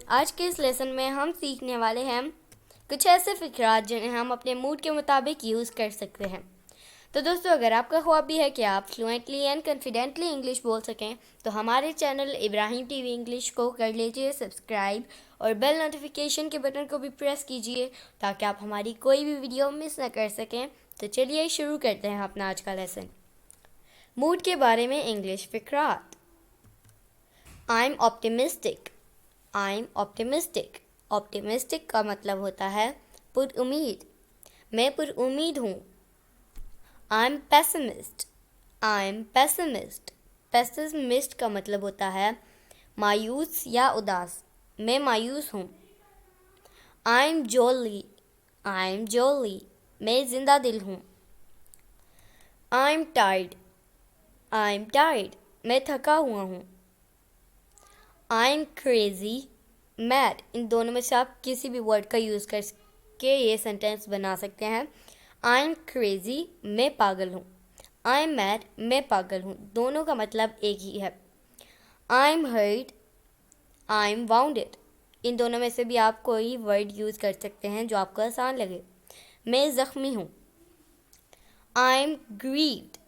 آج کے اس لیسن میں ہم سیکھنے والے ہیں کچھ ایسے فقرات جنہیں ہم اپنے موڈ کے مطابق یوز کر سکتے ہیں۔ تو دوستو، اگر آپ کا خواب بھی ہے کہ آپ فلوئنٹلی اینڈ کانفیڈنٹلی انگلش بول سکیں تو ہمارے چینل ابراہیم ٹی وی انگلش کو کر لیجئے سبسکرائب اور بیل نوٹیفیکیشن کے بٹن کو بھی پریس کیجئے تاکہ آپ ہماری کوئی بھی ویڈیو مس نہ کر سکیں۔ تو چلیے شروع کرتے ہیں اپنا آج کا لیسن۔ موڈ کے بارے میں English فقرات۔ I'm optimistic. I'm optimistic. Optimistic کا مطلب ہوتا ہے پر امید۔ میں پر امید ہوں۔ I'm pessimist. I'm pessimist. Pessimist کا مطلب ہوتا ہے مایوس یا اداس۔ میں مایوس ہوں۔ I'm jolly. I'm jolly. میں زندہ دل ہوں۔ I'm tired. I'm tired. میں تھکا ہوا ہوں۔ I'm crazy, mad. ان دونوں میں سے آپ کسی بھی ورڈ کا یوز کر کے یہ سینٹینس بنا سکتے ہیں۔ I'm crazy, میں پاگل ہوں۔ I'm mad, میں پاگل ہوں۔ دونوں کا مطلب ایک ہی ہے۔ I'm hurt, I'm wounded. ان دونوں میں سے بھی آپ کوئی ورڈ یوز کر سکتے ہیں جو آپ کو آسان لگے۔ میں زخمی ہوں۔ I'm grieved,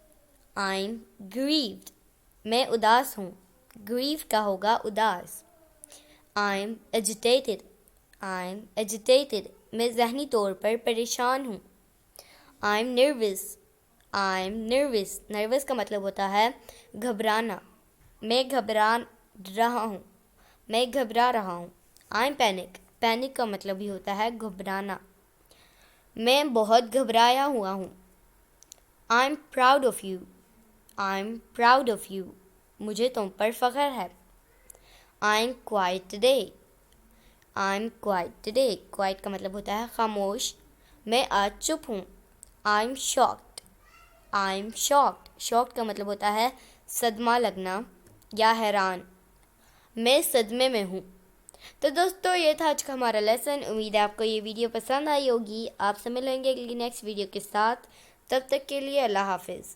I'm grieved. میں اداس ہوں۔ grieve کا ہوگا اداس۔ I'm agitated. I'm agitated. میں ذہنی طور پر پریشان ہوں۔ I'm nervous. I'm nervous. nervous کا مطلب ہوتا ہے گھبرانا۔ میں گھبرا رہا ہوں۔ میں گھبرا رہا ہوں۔ I'm panic. panic کا مطلب بھی ہوتا ہے گھبرانا۔ میں بہت گھبرایا ہوا ہوں۔ I'm proud of you. I'm proud of you. مجھے تم پر فخر ہے۔ I'm quiet today. I'm quiet today. quiet کا مطلب ہوتا ہے خاموش۔ میں آج چپ ہوں۔ I'm shocked. I'm shocked. shocked کا مطلب ہوتا ہے صدمہ لگنا یا حیران۔ میں صدمے میں ہوں۔ تو دوستو، یہ تھا آج کا ہمارا لیسن۔ امید ہے آپ کو یہ ویڈیو پسند آئی ہوگی۔ آپ سے ملیں گے اگلی نیکسٹ ویڈیو کے ساتھ۔ تب تک کے لیے اللہ حافظ۔